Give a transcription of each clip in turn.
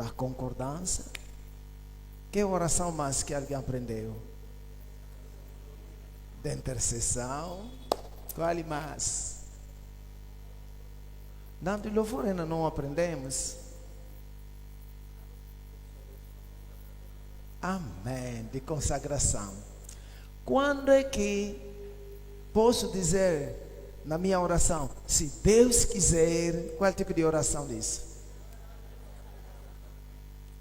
da concordância. Que oração mais que alguém aprendeu? Da intercessão. Qual mais? Dando louvor ainda não aprendemos. Amém. De consagração. Quando é que posso dizer na minha oração, se Deus quiser, qual tipo de oração diz?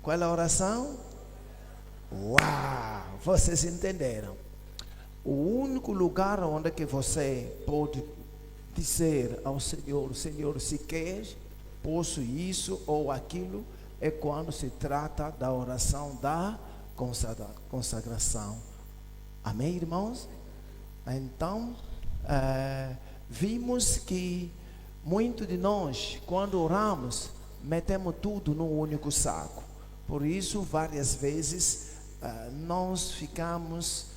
Qual é a oração? Uau! Vocês entenderam? O único lugar onde que você pode dizer ao Senhor, Senhor, se queres, posso isso ou aquilo, é quando se trata da oração da consagração. Amém, irmãos? Então, vimos que muito de nós, quando oramos, metemos tudo num único saco. Por isso, várias vezes, nós ficamos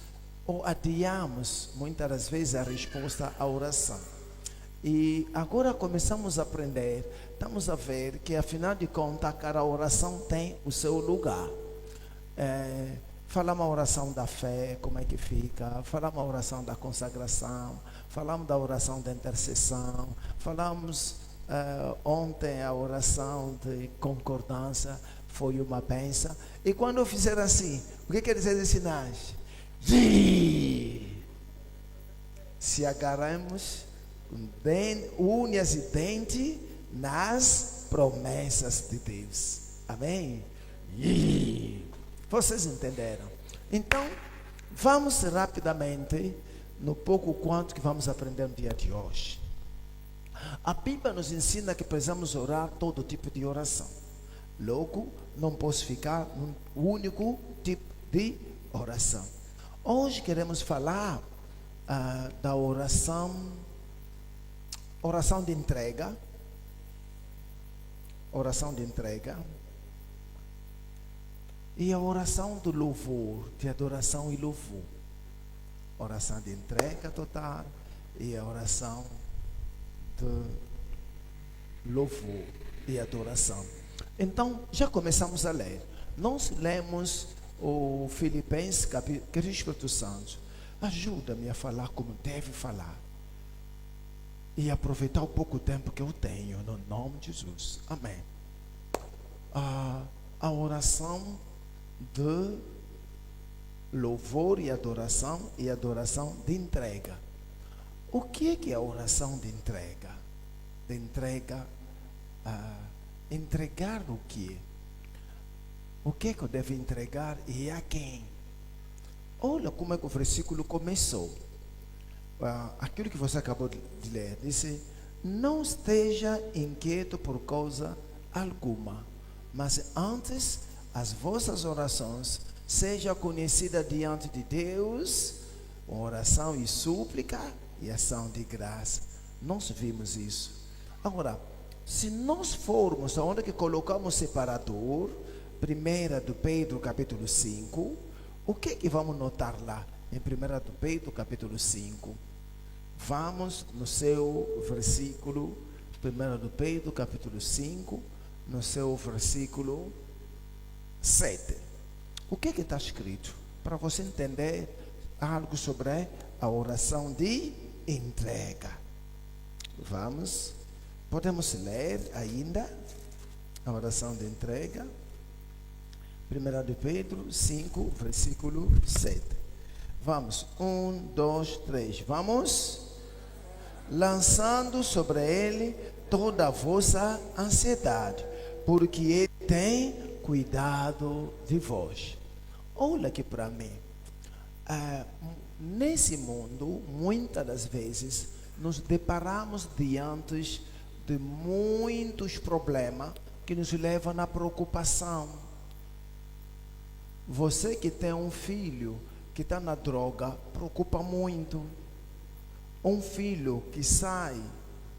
ou adiamos, muitas das vezes, a resposta à oração. E agora começamos a aprender, estamos a ver que, afinal de contas, cada oração tem o seu lugar. Falamos a oração da fé, como é que fica? Falamos a oração da consagração, falamos da oração da intercessão, falamos ontem a oração de concordância, foi uma bênção. E quando eu fizer assim, o que quer dizer esses sinais? Se agarramos com unhas e dentes nas promessas de Deus. Amém? Vocês entenderam? Então, vamos rapidamente no pouco quanto que vamos aprender no dia de hoje. A Bíblia nos ensina que precisamos orar todo tipo de oração. Logo, não posso ficar num único tipo de oração. Hoje queremos falar da oração de entrega. Oração de entrega. E a oração do louvor, de adoração e louvor. Oração de entrega total e a oração de louvor e adoração. Então, já começamos a ler. Nós lemos o Filipenses, que o Espírito Santo ajuda-me a falar como deve falar. E aproveitar o pouco tempo que eu tenho, no nome de Jesus. Amém. A oração de louvor e adoração de entrega. O que é a oração de entrega? De entrega, entregar o quê? O que é que eu devo entregar e a quem? Olha como é que o versículo começou. Aquilo que você acabou de ler, disse: não esteja inquieto por causa alguma, mas antes as vossas orações sejam conhecidas diante de Deus, com oração e súplica e ação de graça. Nós vimos isso. Agora, se nós formos aonde que colocamos separador, 1 de Pedro capítulo 5, o que vamos notar lá em 1 de Pedro capítulo 5? Vamos no seu versículo, 1 de Pedro capítulo 5, no seu versículo 7. O que está escrito? Para você entender algo sobre a oração de entrega. Vamos, podemos ler ainda a oração de entrega. 1 de Pedro 5, versículo 7. Vamos, 1, 2, 3. Vamos. Lançando sobre ele toda a vossa ansiedade, porque ele tem cuidado de vós. Olha aqui para mim. Nesse mundo, muitas das vezes, nos deparamos diante de muitos problemas que nos levam à preocupação. Você que tem um filho que está na droga, preocupa muito. Um filho que sai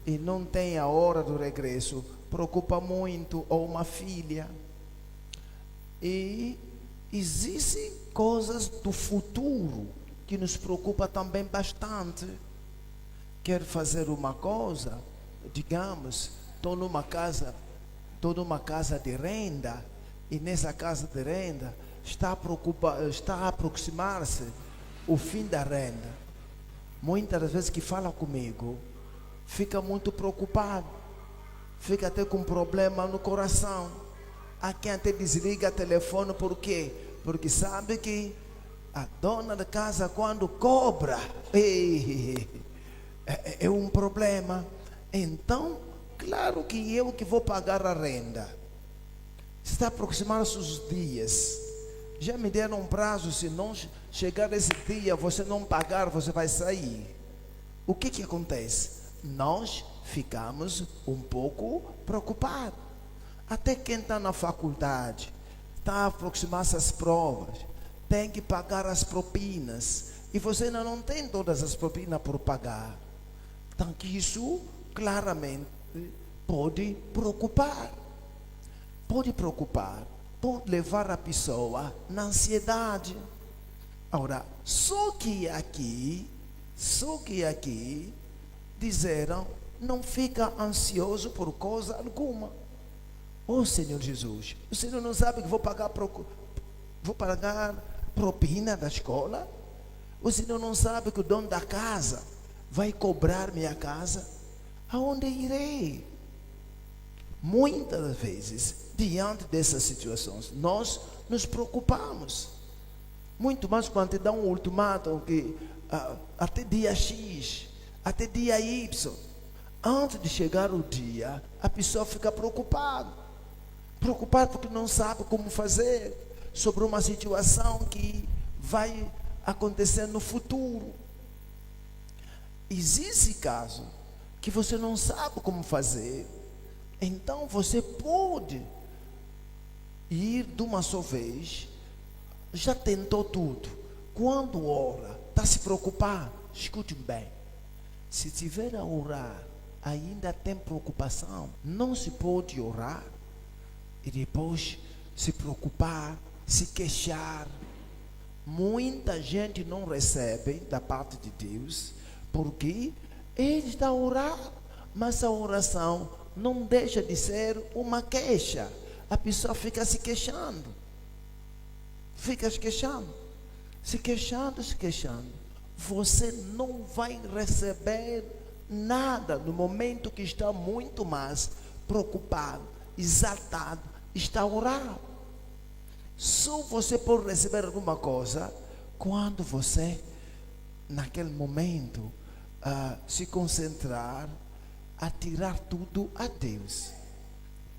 e não tem a hora do regresso, preocupa muito. Ou uma filha. E existem coisas do futuro que nos preocupa também bastante. Quero fazer uma coisa, digamos, estou numa casa de renda, e nessa casa de renda está a aproximar-se o fim da renda. Muitas das vezes que fala comigo, fica muito preocupado, fica até com problema no coração. Há quem até desliga o telefone, por quê? Porque sabe que a dona da casa, quando cobra, é um problema. Então, claro que eu que vou pagar a renda. Está aproximando-se os dias. Já me deram um prazo, se não chegar esse dia, você não pagar, você vai sair. O que acontece? Nós ficamos um pouco preocupados. Até quem está na faculdade, está a aproximar-se as provas, tem que pagar as propinas, e você ainda não tem todas as propinas por pagar. Então, que isso claramente pode preocupar. Pode levar a pessoa na ansiedade. Ora, só que aqui disseram, não fica ansioso por coisa alguma. Oh Senhor Jesus, o Senhor não sabe que vou pagar propina da escola? O Senhor não sabe que o dono da casa vai cobrar minha casa? Aonde irei? Muitas vezes, diante dessas situações, nós nos preocupamos. Muito mais quando te dá um ultimato que até dia X, até dia Y. Antes de chegar o dia, a pessoa fica preocupada. Preocupada porque não sabe como fazer sobre uma situação que vai acontecer no futuro. Existe caso que você não sabe como fazer. Então você pode ir de uma só vez. Já tentou tudo. Quando ora, está se preocupar? Escute bem. Se tiver a orar, ainda tem preocupação, não se pode orar e depois se preocupar, se queixar. Muita gente não recebe da parte de Deus, porque ele está a orar, mas a oração não deixa de ser uma queixa. A pessoa fica se queixando. Se queixando. Você não vai receber nada no momento que está muito mais preocupado, exaltado, está a orar. Só você pode receber alguma coisa quando você, naquele momento, se concentrar, a tirar tudo a Deus.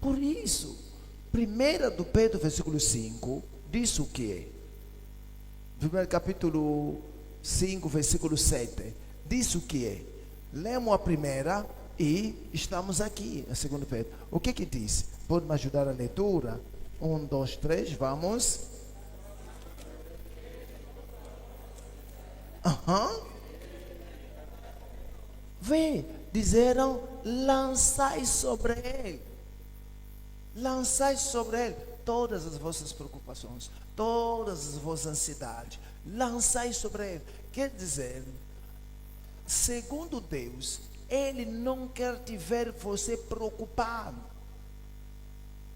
Por isso, 1 Pedro, versículo 5, diz o que? 1 capítulo 5, versículo 7, diz o que é? Lemos a primeira e estamos aqui, a 2 Pedro. O que diz? Pode me ajudar a leitura? 1, 2, 3, vamos. Vê, disseram, lançai sobre ele todas as vossas preocupações, todas as vossas ansiedades, lançai sobre ele. Quer dizer, segundo Deus, ele não quer te ver você preocupado,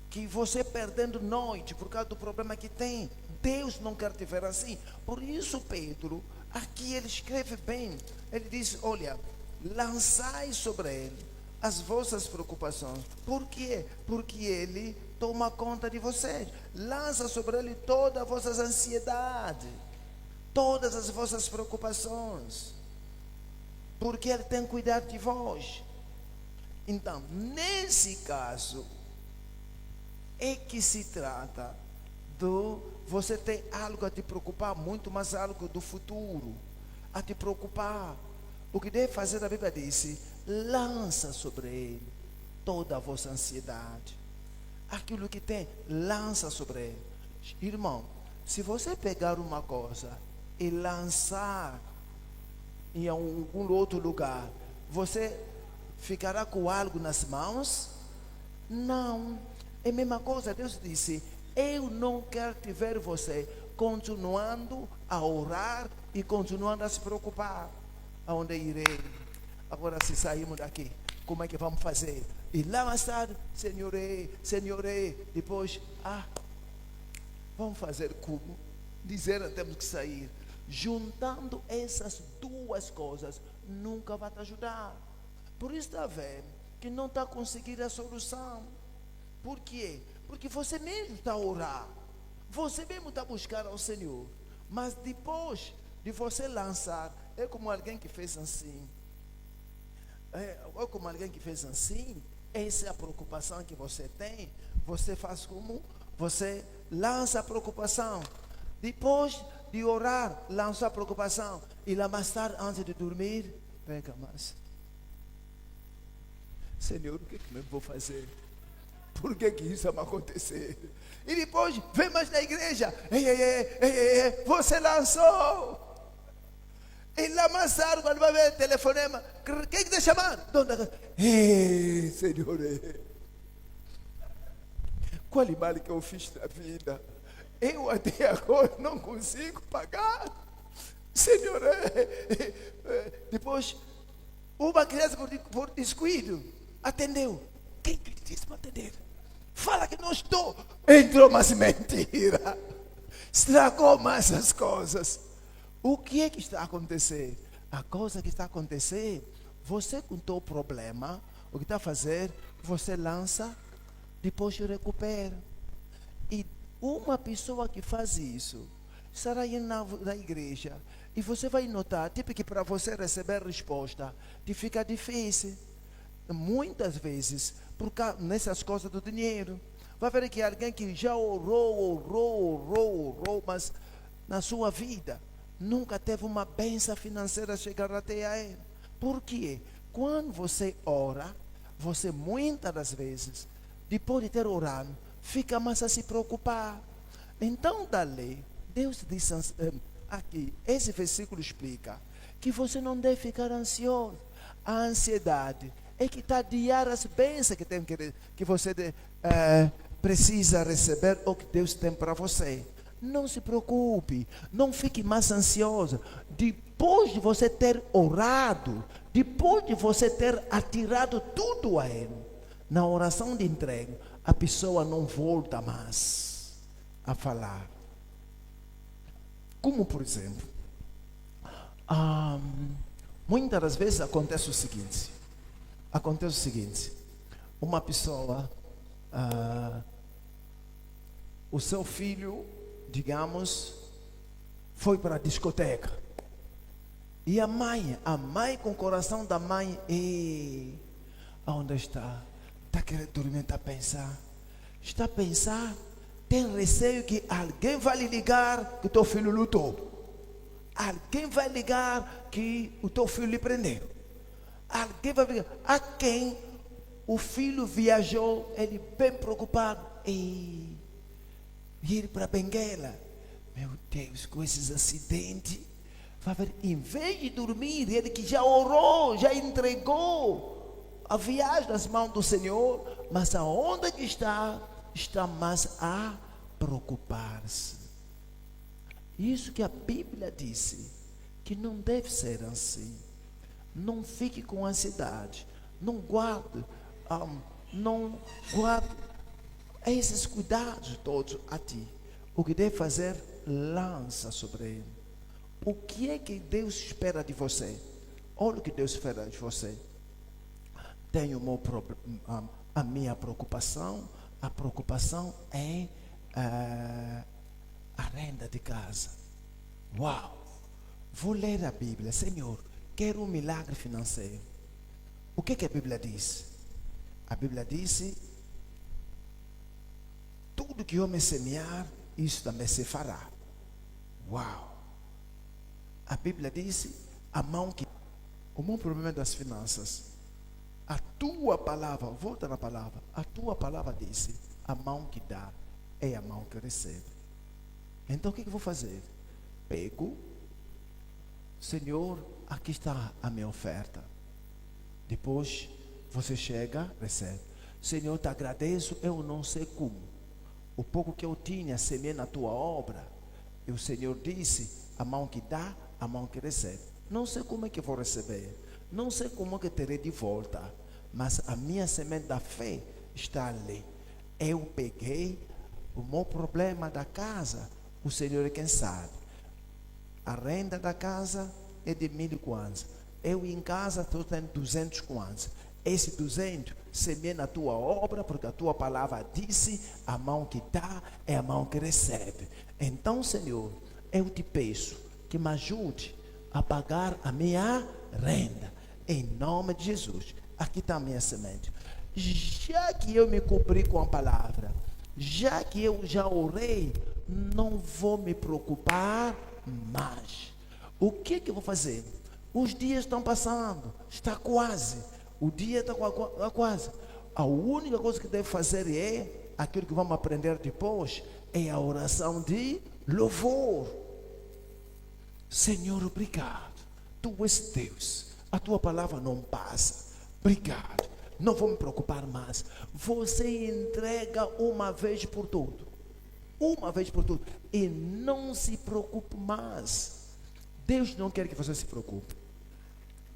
que você perdendo noite por causa do problema que tem. Deus não quer te ver assim. Por isso Pedro, aqui ele escreve bem, ele diz, olha, lançai sobre ele as vossas preocupações. Por quê? Porque ele toma conta de vocês. Lança sobre ele todas as vossas ansiedades, todas as vossas preocupações, porque ele tem cuidado de vós. Então, nesse caso, é que se trata do você ter algo a te preocupar, muito mais algo do futuro a te preocupar. O que deve fazer, a Bíblia disse, lança sobre ele toda a vossa ansiedade. Aquilo que tem, lança sobre ele. Irmão, se você pegar uma coisa e lançar em algum outro lugar, você ficará com algo nas mãos? Não. É a mesma coisa, Deus disse, eu não quero te ver você continuando a orar e continuando a se preocupar. Aonde irei? Agora se saímos daqui, como é que vamos fazer? E lá mais tarde, Senhor, depois, Vamos fazer como? Dizer temos que sair. Juntando essas duas coisas, nunca vai te ajudar. Por isso está vendo que não está conseguindo a solução. Por quê? Porque você mesmo está a orar. Você mesmo está a buscar ao Senhor. Mas depois de você lançar, é como alguém que fez assim. É como alguém que fez assim. Essa é a preocupação que você tem. Você faz como? Você lança a preocupação. Depois de orar, lança a preocupação. E lá mais tarde, antes de dormir, pega mais. Senhor, o que eu vou fazer? Por que isso vai acontecer? E depois, vem mais na igreja. Ei, você lançou. E lá mais tarde, quando vai ver telefonema, quem está chamando? Dona, ei, Senhor, qual mal que eu fiz na vida? Eu até agora não consigo pagar. Senhor, depois, uma criança por descuido atendeu. Quem que disse para atender? Fala que não estou. Entrou, mas mentira. Estragou mais as coisas. O que é que está acontecendo? A coisa que está acontecendo, você contou o problema, o que está a fazer, você lança, depois recupera. E uma pessoa que faz isso, estará aí na igreja, e você vai notar, tipo que para você receber resposta, fica difícil. Muitas vezes, por causa nessas coisas do dinheiro, vai ver que alguém que já orou, mas na sua vida nunca teve uma bênção financeira chegar até a ele. Por quê? Quando você ora, você muitas das vezes, depois de ter orado, fica mais a se preocupar. Então, dali, Deus diz aqui, esse versículo explica que você não deve ficar ansioso. A ansiedade é que está a adiar as bênçãos que você precisa receber ou que Deus tem para você. Não se preocupe, não fique mais ansioso. Depois de você ter orado, depois de você ter atirado tudo a Ele, na oração de entrega, a pessoa não volta mais a falar. Como por exemplo, muitas das vezes acontece o seguinte, uma pessoa, o seu filho, digamos, foi para a discoteca. E a mãe com o coração da mãe, onde está? Está querendo dormir, está a pensar. Está a pensar, tem receio que alguém vai lhe ligar que o teu filho lutou. Alguém vai ligar que o teu filho lhe prendeu. Alguém vai ligar. A quem o filho viajou, ele bem preocupado. E ir para Benguela. Meu Deus, com esses acidentes. Vai ver, em vez de dormir, ele que já orou, já entregou a viagem nas mãos do Senhor, mas aonde que está mais a preocupar-se. Isso que a Bíblia disse, que não deve ser assim. Não fique com ansiedade, não guarde esses cuidados todos a ti. O que deve fazer, lança sobre ele. O que é que Deus espera de você? Olha o que Deus espera de você. Tenho a minha preocupação. A preocupação é a renda de casa. Uau! Vou ler a Bíblia. Senhor, quero um milagre financeiro. O que a Bíblia diz? A Bíblia diz: tudo que homem semear, isso também se fará. Uau! A Bíblia diz: a mão que... O meu problema é das finanças. A tua palavra, volta na palavra. A tua palavra diz: a mão que dá é a mão que recebe. Então o que eu vou fazer? Pego, Senhor, aqui está a minha oferta. Depois você chega, recebe. Senhor, te agradeço, eu não sei como. O pouco que eu tinha, semeei na tua obra. E o Senhor disse: a mão que dá, a mão que recebe. Não sei como é que vou receber. Não sei como é que terei de volta. Mas a minha semente da fé está ali. Eu peguei O meu problema da casa, o Senhor é quem sabe. A renda da casa é de 1.000 kwanza. Eu em casa estou tendo 200 kwanza. Esse 200 semeia na tua obra, porque a tua palavra disse: a mão que dá é a mão que recebe. Então, Senhor, eu te peço que me ajude a pagar a minha renda. Em nome de Jesus. Aqui está a minha semente. Já que eu me cobri com a palavra, já que eu já orei, não vou me preocupar mais. O que eu vou fazer? Os dias estão passando, está quase. O dia está quase. A única coisa que deve fazer é aquilo que vamos aprender depois, é a oração de louvor. Senhor, obrigado. Tu és Deus. A tua palavra não passa. Obrigado. Não vou me preocupar mais. Você entrega uma vez por tudo. Uma vez por tudo. E não se preocupe mais. Deus não quer que você se preocupe.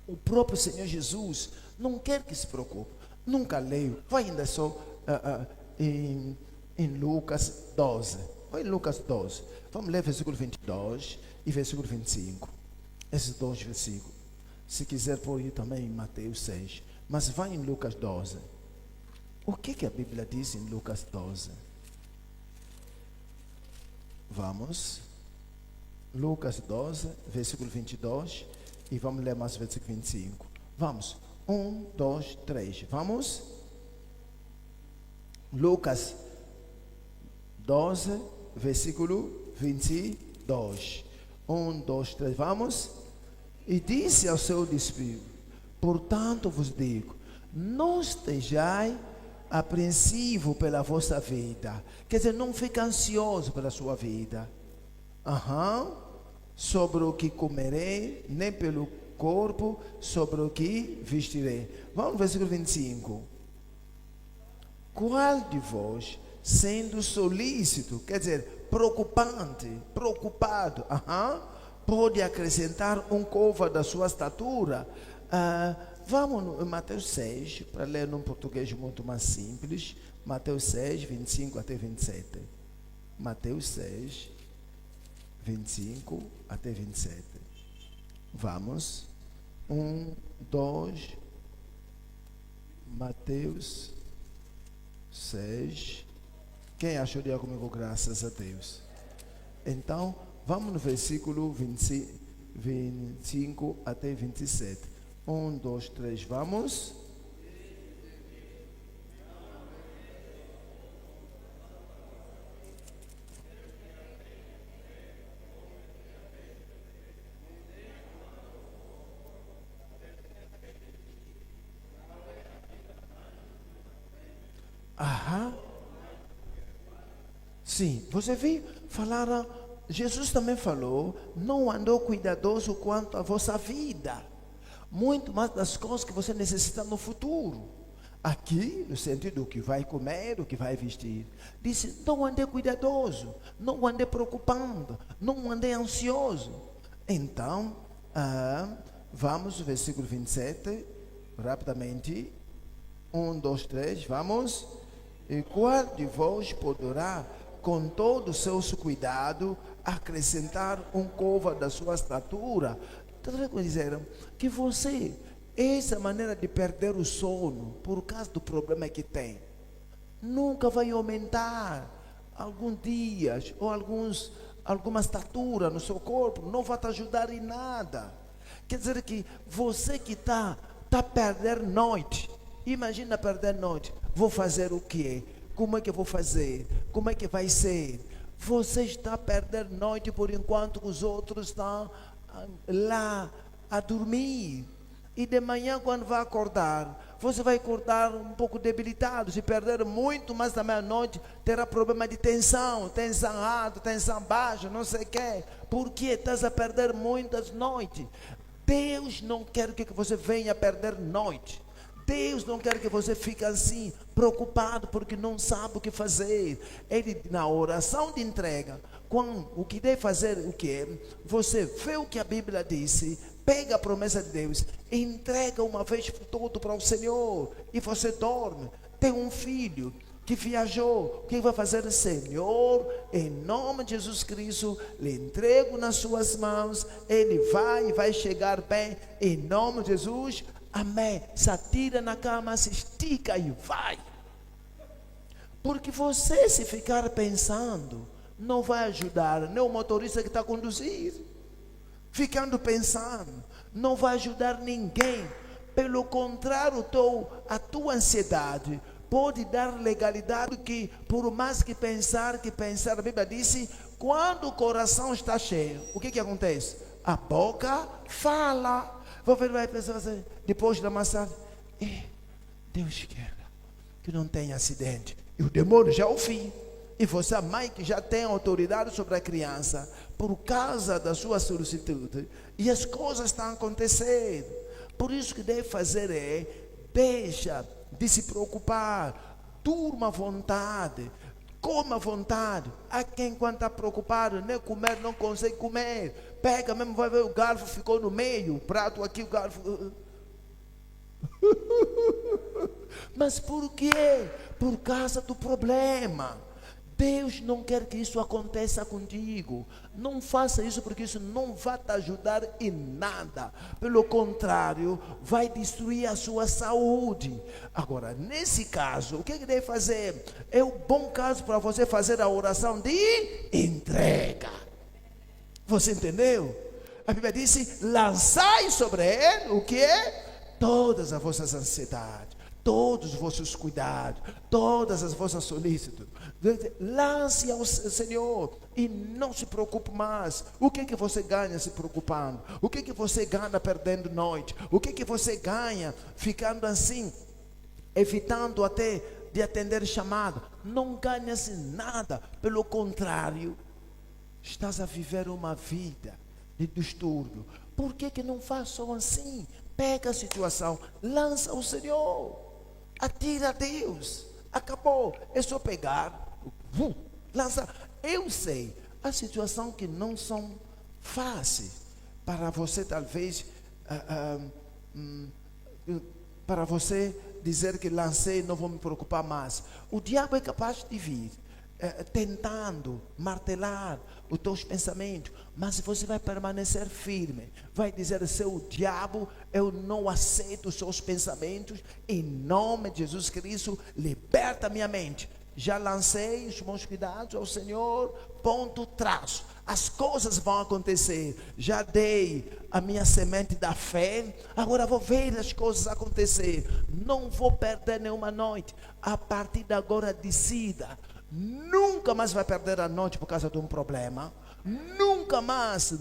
O próprio Senhor Jesus não quer que se preocupe. Nunca leio. Vai ainda só em Lucas 12. Vai em Lucas 12. Vamos ler versículo 22 e versículo 25. Esses dois versículos. Se quiser pôr aí também em Mateus 6. Mas vai em Lucas 12. O que a Bíblia diz em Lucas 12? Vamos. Lucas 12, versículo 22. E vamos ler mais o versículo 25. Vamos. 1, 2, 3. Vamos. Lucas 12, versículo 22. 1, 2, 3. Vamos. E disse ao seu discípulo: portanto vos digo, não estejais apreensivo pela vossa vida. Quer dizer, não fique ansioso pela sua vida. Sobre o que comerei, nem pelo corpo, sobre o que vestirei. Vamos no versículo 25. Qual de vós, sendo solícito, quer dizer, preocupado, pode acrescentar um côvado da sua estatura? Vamos no Mateus 6, para ler num português muito mais simples. Mateus 6, 25 até 27. Mateus 6, 25 até 27. Vamos. 1, 2. Mateus 6. Quem achou de comigo? Graças a Deus. Então, vamos no versículo 25 até 27. 1, 2, 3, vamos. Sim, você viu? Falaram, Jesus também falou, não andou cuidadoso quanto à vossa vida. Muito mais das coisas que você necessita no futuro. Aqui, no sentido do que vai comer, do que vai vestir. Disse, não ande cuidadoso, não ande preocupando, não ande ansioso. Então, vamos ao versículo 27, rapidamente. 1, 2, 3, vamos. E qual de vós poderá, com todo o seu cuidado, acrescentar um côvado da sua estatura? Então, disseram que você, essa maneira de perder o sono, por causa do problema que tem, nunca vai aumentar alguns dias ou alguma estatura no seu corpo, não vai te ajudar em nada. Quer dizer que você que está perdendo noite, imagina perder noite, vou fazer o quê? Como é que eu vou fazer? Como é que vai ser? Você está perdendo noite por enquanto os outros estão lá a dormir. E de manhã, quando vai acordar, você vai acordar um pouco debilitado. Se perder muito mais da meia-noite, terá problema de tensão alta, tensão baixa, não sei o quê. Porque estás a perder muitas noites. Deus não quer que você venha perder noite. Deus não quer que você fique assim, preocupado, porque não sabe o que fazer. Ele, na oração de entrega, o que deve fazer, o que é? Você vê o que a Bíblia disse, pega a promessa de Deus, entrega uma vez por todo para o Senhor, e você dorme. Tem um filho, que viajou, o que vai fazer? Senhor, em nome de Jesus Cristo, lhe entrego nas suas mãos, ele vai chegar bem, em nome de Jesus, amém. Se atira na cama, se estica e vai. Porque você, se ficar pensando, não vai ajudar nem o motorista que está a conduzir. Ficando pensando, não vai ajudar ninguém. Pelo contrário, a tua ansiedade pode dar legalidade, que por mais que pensar, a Bíblia disse, quando o coração está cheio, o que acontece? A boca fala. Você vai pensar assim, depois da massagem, Deus quer que não tenha acidente. E o demônio já ouviu. E você, a mãe que já tem autoridade sobre a criança, por causa da sua solicitude, e as coisas estão acontecendo. Por isso que deve fazer deixa de se preocupar, durma à vontade, coma à vontade. Há quem, quando está preocupado, nem comer, não consegue comer. Pega mesmo, vai ver, o garfo ficou no meio, o prato aqui, o garfo. Mas por quê? Por causa do problema. Deus não quer que isso aconteça contigo. Não faça isso, porque isso não vai te ajudar em nada. Pelo contrário, vai destruir a sua saúde. Agora, nesse caso, o que deve fazer? É um bom caso para você fazer a oração de entrega. Você entendeu? A Bíblia disse, lançai sobre ele o que é? Todas as vossas ansiedades, todos os vossos cuidados, todas as vossas solícitas. Lance ao Senhor e não se preocupe mais. O que você ganha se preocupando? O que você ganha perdendo noite? O que você ganha ficando assim, evitando até de atender chamado? Não ganha-se nada. Pelo contrário, estás a viver uma vida de distúrbio. Por que não faz só assim? Pega a situação, lança ao Senhor, atira a Deus. Acabou. É só pegar, lança. Eu sei, há situações que não são fáceis para você, talvez, para você dizer que lancei, não vou me preocupar mais. O diabo é capaz de vir tentando martelar os teus pensamentos, mas você vai permanecer firme, vai dizer: seu diabo, eu não aceito os seus pensamentos, em nome de Jesus Cristo, liberta minha mente. Já lancei os meus cuidados ao Senhor, ponto, traço. As coisas vão acontecer. Já dei a minha semente da fé, agora vou ver as coisas acontecer. Não vou perder nenhuma noite. A partir de agora, decida. Nunca mais vai perder a noite por causa de um problema. Nunca mais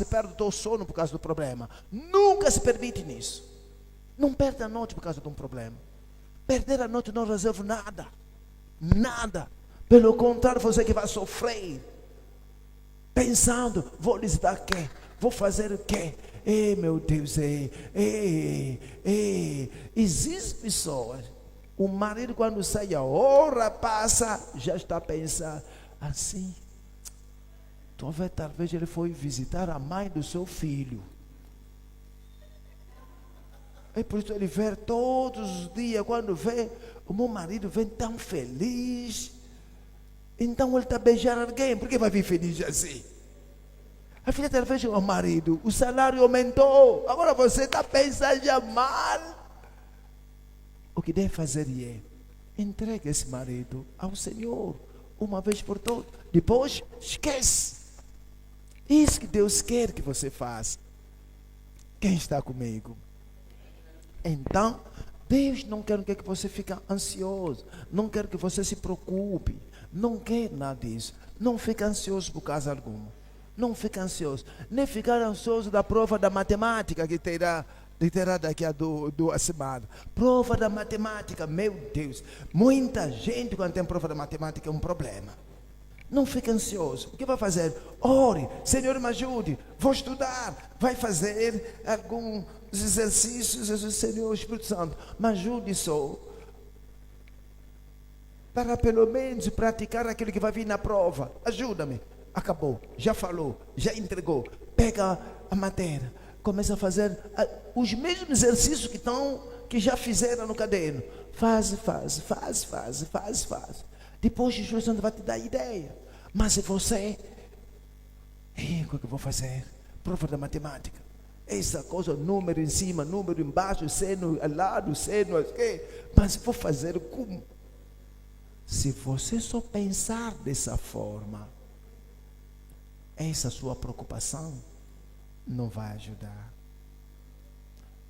perde o teu sono por causa do problema. Nunca se permite nisso. Não perde a noite por causa de um problema. Perder a noite não resolve nada. Nada. Pelo contrário, você que vai sofrer, pensando: vou lhes dar o quê? Vou fazer o quê? Ei, meu Deus, existem pessoas, o marido, quando sai, a hora passa, já está pensando assim: talvez ele foi visitar a mãe do seu filho. É por isso ele vê todos os dias, quando vê, o meu marido vem tão feliz. Então ele está a beijar alguém, por que vai vir feliz assim? A filha talvez o marido, o salário aumentou, agora você está pensando já mal. O que deve fazer é: entregue esse marido ao Senhor, uma vez por todas. Depois, esquece. Isso que Deus quer que você faça. Quem está comigo? Então, Deus não quer que você fique ansioso, não quer que você se preocupe, não quer nada disso. Não fique ansioso por causa alguma. Não fique ansioso, nem ficar ansioso da prova da matemática que terá daqui a 2 semanas. Prova da matemática, meu Deus, muita gente quando tem prova da matemática é um problema. Não fique ansioso. O que vai fazer? Ore: Senhor, me ajude, vou estudar. Vai fazer alguns exercícios. Senhor, Espírito Santo, me ajude só, para pelo menos praticar aquilo que vai vir na prova. Ajuda-me. Acabou, já falou, já entregou. Pega a matéria, começa a fazer os mesmos exercícios que já fizeram no caderno. Faz. Depois o Espírito Santo vai te dar ideia. Mas se você, o que eu vou fazer? Prova da matemática. Essa coisa, número em cima, número embaixo, seno ao lado, seno aqui. Mas vou fazer como? Se você só pensar dessa forma, essa sua preocupação não vai ajudar.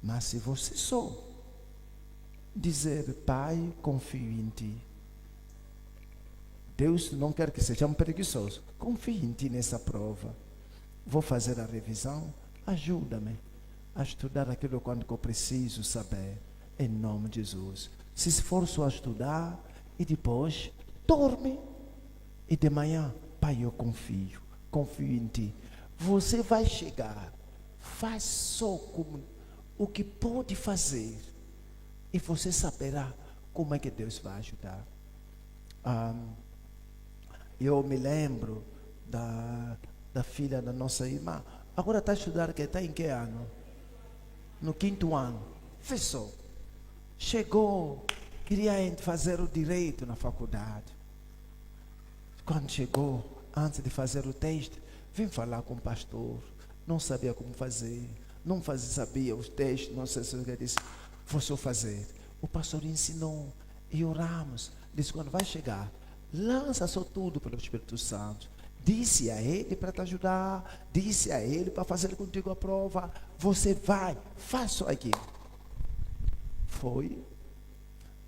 Mas se você só dizer, Pai, confio em Ti. Deus não quer que sejamos preguiçosos. Confio em Ti nessa prova. Vou fazer a revisão. Ajuda-me a estudar aquilo quando eu preciso saber. Em nome de Jesus. Se esforço a estudar e depois dorme. E de manhã, Pai, eu confio em Ti. Você vai chegar. Faz só como o que pode fazer. E você saberá como é que Deus vai ajudar. Eu me lembro da filha da nossa irmã. Agora está a estudar, que está em que ano? No 5º ano. Fechou. Chegou, queria fazer o direito na faculdade. Quando chegou, antes de fazer o teste, vim falar com o pastor. Não sabia como fazer. Não sabia os testes, não sei se ele disse, vou só fazer. O pastor ensinou e oramos. Disse, quando vai chegar, lança só tudo pelo Espírito Santo. Disse a ele para te ajudar, disse a ele para fazer contigo a prova. Você vai, faz só aquilo. Foi.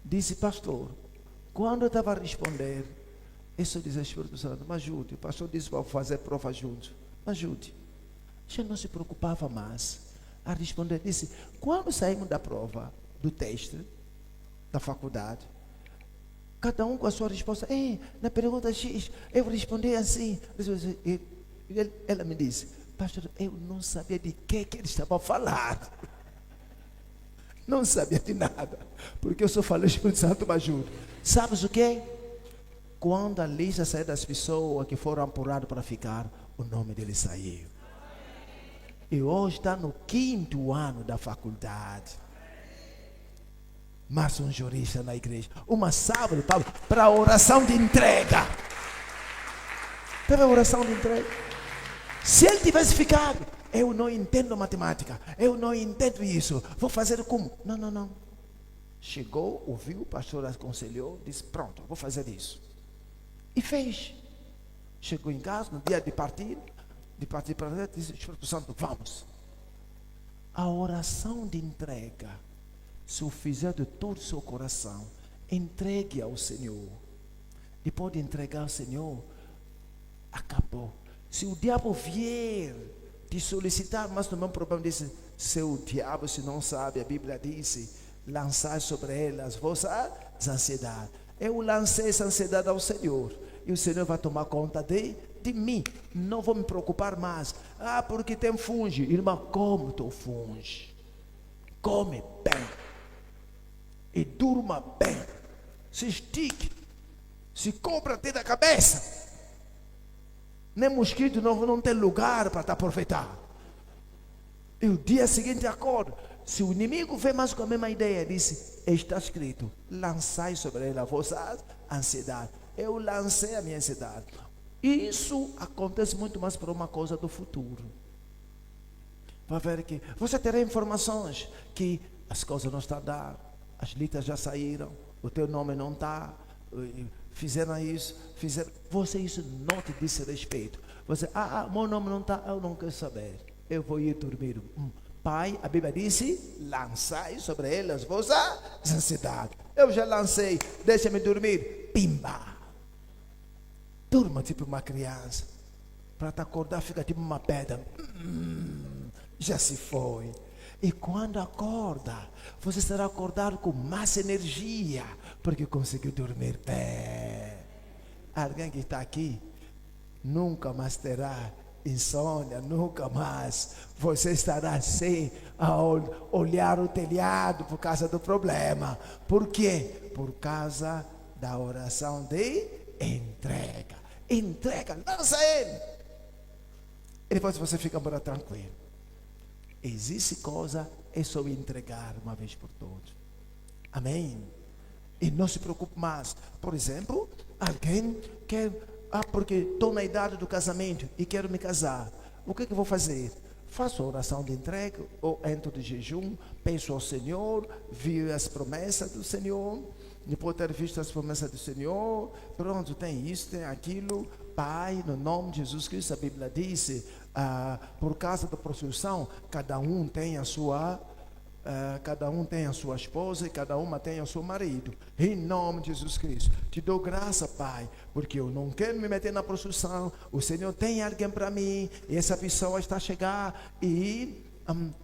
Disse, pastor, quando eu estava a responder, isso diz o Espírito Santo, me ajude. O pastor disse para fazer prova juntos, me ajude. Já não se preocupava mais a responder. Disse, quando saímos da prova, do teste, da faculdade, cada um com a sua resposta. Na pergunta X, eu respondi assim. Ela me disse, pastor, eu não sabia de que ele estava a falar. Não sabia de nada. Porque eu só falei, o Espírito Santo me ajuda. Sabes o que? Quando a lista saiu das pessoas que foram apuradas para ficar, o nome dele saiu. E hoje está no 5º ano da faculdade. Mas um jurista na igreja. Uma salva de palmas para a oração de entrega. Teve a oração de entrega. Se ele tivesse ficado, eu não entendo matemática, eu não entendo isso, vou fazer como? Não. Chegou, ouviu, o pastor aconselhou, disse, pronto, vou fazer isso. E fez. Chegou em casa, no dia de partir para lá, disse, Espírito Santo, vamos. A oração de entrega, se o fizer de todo o seu coração, entregue ao Senhor. Depois de entregar ao Senhor, acabou. Se o diabo vier te solicitar, mas não é um problema, disse, seu diabo, se não sabe, a Bíblia disse, lançar sobre ele as vossas ansiedades. Eu lancei essa ansiedade ao Senhor, e o Senhor vai tomar conta de mim. Não vou me preocupar mais. Porque tem fungo. Irmã, come teu fungo. Come bem. E durma bem. Se estique. Se cobra até da cabeça. Nem mosquito não tem lugar para te aproveitar. E o dia seguinte acorda. Se o inimigo vem mais com a mesma ideia, disse, está escrito, lançai sobre ele a vossa ansiedade. Eu lancei a minha ansiedade. Isso acontece muito mais por uma coisa do futuro. Vai ver que você terá informações que as coisas não estão a dar, as listas já saíram, o teu nome não está, fizeram isso, você isso não te disse respeito. Você, meu nome não está, eu não quero saber, eu vou ir dormir. Pai, a Bíblia disse, lançai sobre ele as vossas ansiedades. Eu já lancei, deixa-me dormir, pimba. Durma tipo uma criança. Para te acordar, fica tipo uma pedra. Já se foi. E quando acorda, você será acordado com mais energia, porque conseguiu dormir bem. Alguém que está aqui nunca mais terá insônia, nunca mais. Você estará assim a olhar o telhado por causa do problema. Por quê? Por causa da oração de entrega. Entrega, lança ele. E depois você fica tranquilo. Existe coisa, é só entregar uma vez por todas. Amém? E não se preocupe mais. Por exemplo, alguém quer, porque estou na idade do casamento e quero me casar. O que eu vou fazer? Faço a oração de entrega, ou entro de jejum, peço ao Senhor, vi as promessas do Senhor, depois de ter visto as promessas do Senhor, pronto, tem isso, tem aquilo. Pai, no nome de Jesus Cristo, a Bíblia diz, por causa da prostituição, cada um tem a sua esposa e cada uma tem o seu marido. Em nome de Jesus Cristo, te dou graça, Pai, porque eu não quero me meter na prostituição. O Senhor tem alguém para mim, e essa pessoa está a chegar, e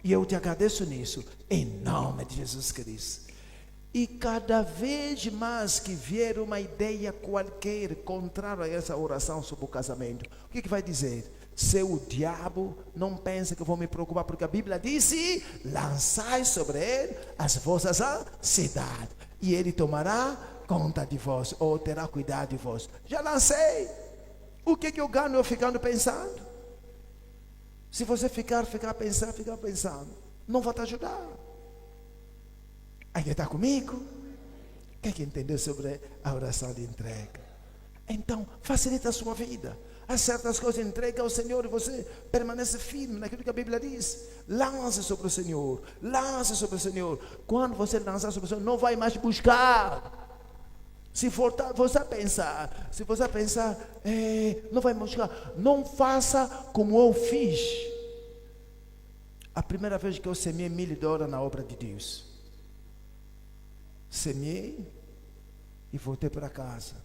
eu te agradeço nisso, em nome de Jesus Cristo. E cada vez mais que vier uma ideia qualquer contrária a essa oração sobre o casamento, o que vai dizer? Se o diabo não pensa que eu vou me preocupar, porque a Bíblia disse: lançai sobre ele as vossas ansiedades, e ele tomará conta de vós, ou terá cuidado de vós. Já lancei. O que eu ganho eu ficando pensando? Se você ficar pensando, não vai te ajudar. Alguém está comigo? Quem que entendeu sobre a oração de entrega? Então, facilita a sua vida. Há certas coisas, entrega ao Senhor e você permanece firme naquilo que a Bíblia diz. Lance sobre o Senhor. Lance sobre o Senhor. Quando você lançar sobre o Senhor, não vai mais buscar. Se você pensar, não vai buscar. Não faça como eu fiz. A primeira vez que eu semeei $1.000 na obra de Deus. Semeei e voltei para casa.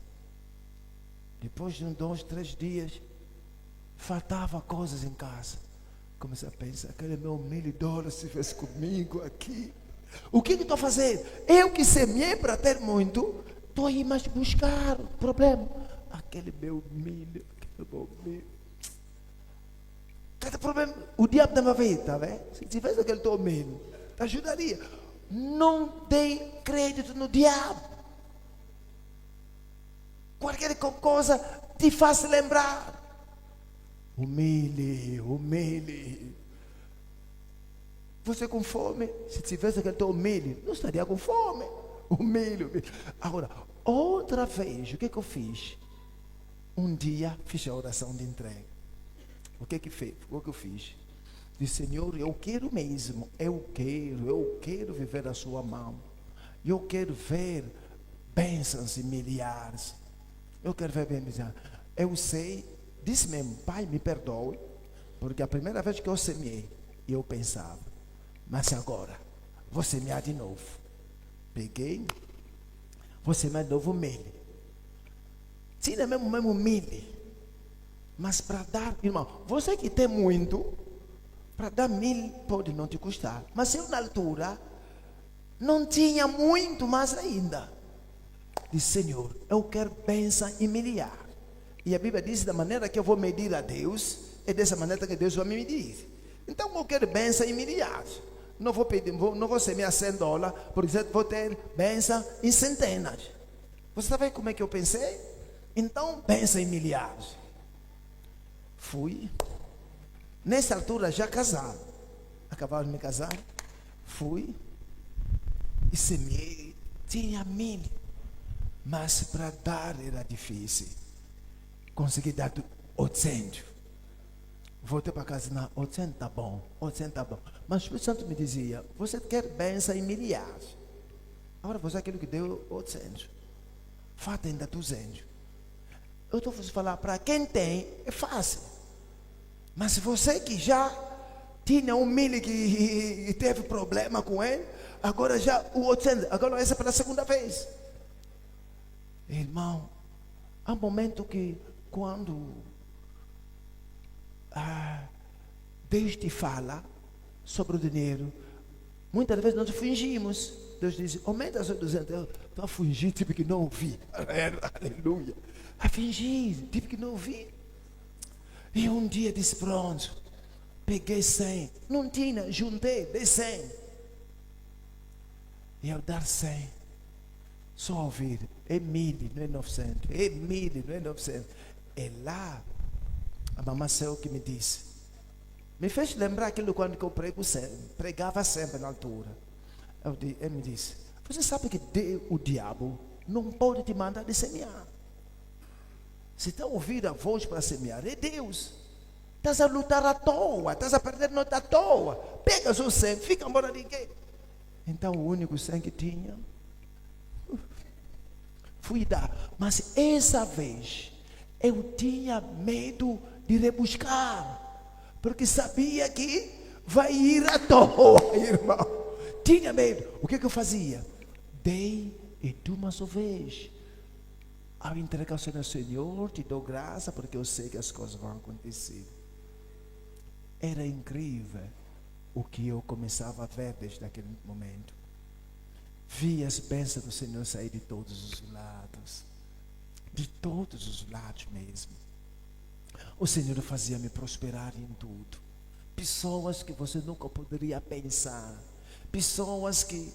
Depois de 2, 3 dias, faltava coisas em casa. Comecei a pensar, aquele meu $1.000 se fez comigo aqui. O que estou fazendo? Eu que semeei para ter muito, estou aí mais buscar o problema. Aquele meu milho, cada problema, o diabo da minha vida, tá vendo? Se tivesse aquele teu milho, te ajudaria. Não dê crédito no diabo. Qualquer coisa te faz lembrar. Humilhe. Você com fome, se tivesse aquele teu milho, não estaria com fome. Humilhe. Agora, outra vez, o que eu fiz? Um dia fiz a oração de entrega. O que eu fiz? Disse: Senhor, eu quero mesmo, eu quero viver a sua mão. Eu quero ver bênçãos e milhares. Eu quero ver bênçãos. Eu sei, disse mesmo: Pai, me perdoe, porque a primeira vez que eu semeei, eu pensava, mas agora, vou semear de novo. Peguei, vou semear de novo milho. Tinha mesmo milho. Mas para dar, irmão, você que tem muito, para dar 1.000 pode não te custar. Mas eu na altura não tinha muito mais ainda. Disse: Senhor, eu quero bênção e milhar. E a Bíblia diz: da maneira que eu vou medir a Deus, é dessa maneira que Deus vai me medir. Então eu quero bênção e milhar. Não vou pedir, não vou semear $100, por exemplo, vou ter bênção em centenas. Você está vendo como é que eu pensei? Então, bênção em milhares. Fui. Nessa altura já casado, acabava de me casar, fui e semeei, tinha 1.000, mas para dar era difícil. Consegui dar 800. Voltei para casa, não, 800 está bom, 800 está bom. Mas o Espírito Santo me dizia: você quer bênção em milhares. Agora você é aquilo que deu 800. Falta ainda 200. Eu estou falando, para quem tem, é fácil. Mas você que já tinha 1.000 que teve problema com ele, agora já o 800, agora essa é pela segunda vez. Irmão, há um momento que quando Deus te fala sobre o dinheiro, muitas vezes nós fingimos. Deus diz: aumenta os 200. Eu estou a fingir, tipo que não ouvi. Aleluia. A fingir, tipo que não ouvi. E um dia disse: pronto, peguei 100. Não tinha, juntei, dei 100. E ao dar 100, só ouvir: é 1.000, não é 900. É 1.000, não é 900. É lá, a mamãe Céu que me disse. Me fez lembrar aquilo quando eu pregava sempre na altura. Ele me disse: Você sabe que o diabo não pode te mandar de semear. Se está ouvindo a voz para semear, é Deus. Estás a lutar à toa, estás a perder noite à toa. Pegas o sangue, fica embora ninguém. Então o único sangue que tinha, fui dar. Mas essa vez, eu tinha medo de rebuscar. Porque sabia que vai ir à toa, irmão. Tinha medo. O que eu fazia? Dei e de uma só vez. Ao entregar ao Senhor, Senhor, te dou graça, porque eu sei que as coisas vão acontecer. Era incrível o que eu começava a ver desde aquele momento. Vi as bênçãos do Senhor sair de todos os lados. De todos os lados mesmo. O Senhor fazia-me prosperar em tudo. Pessoas que você nunca poderia pensar. Pessoas que...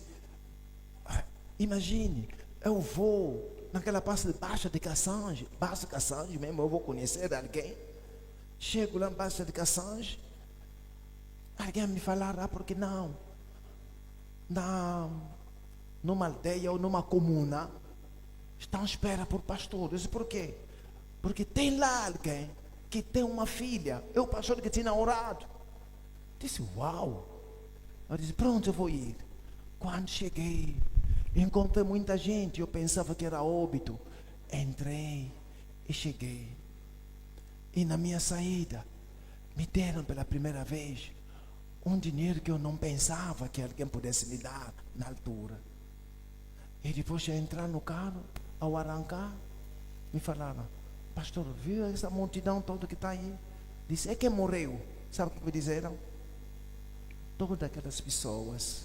Imagine, eu vou naquela parte de Baixa de Cassange. Baixa de Cassange mesmo, eu vou conhecer alguém. Chego lá em Baixa de Cassange. Alguém me falará, porque não? Numa aldeia ou numa comuna, estão à espera por pastores. Por quê? Porque tem lá alguém que tem uma filha. É o pastor que tinha orado. Disse, uau. Eu disse, pronto, eu vou ir. Quando cheguei, encontrei muita gente. Eu pensava que era óbito. Entrei e cheguei. E na minha saída, me deram pela primeira vez um dinheiro que eu não pensava que alguém pudesse me dar na altura. E depois de entrar no carro, ao arrancar, me falaram, pastor, viu essa multidão toda que está aí? Disse, é quem morreu. Sabe o que me disseram? Todas aquelas pessoas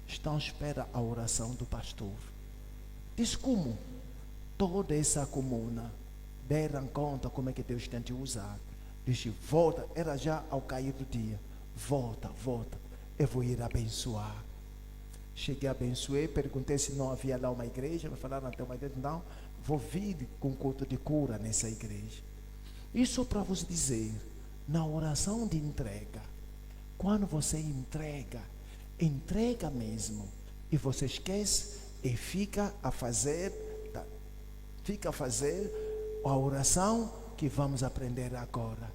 estão à espera da oração do pastor. Diz como? Toda essa comuna deram conta como é que Deus tem te usado. Disse, volta, era já ao cair do dia. Volta, eu vou ir abençoar. Cheguei a abençoar, perguntei se não havia lá uma igreja. Me falaram, tem uma igreja? Não, vou vir com culto de cura nessa igreja. Isso para vos dizer, na oração de entrega, quando você entrega mesmo, e você esquece e fica a fazer a oração que vamos aprender agora.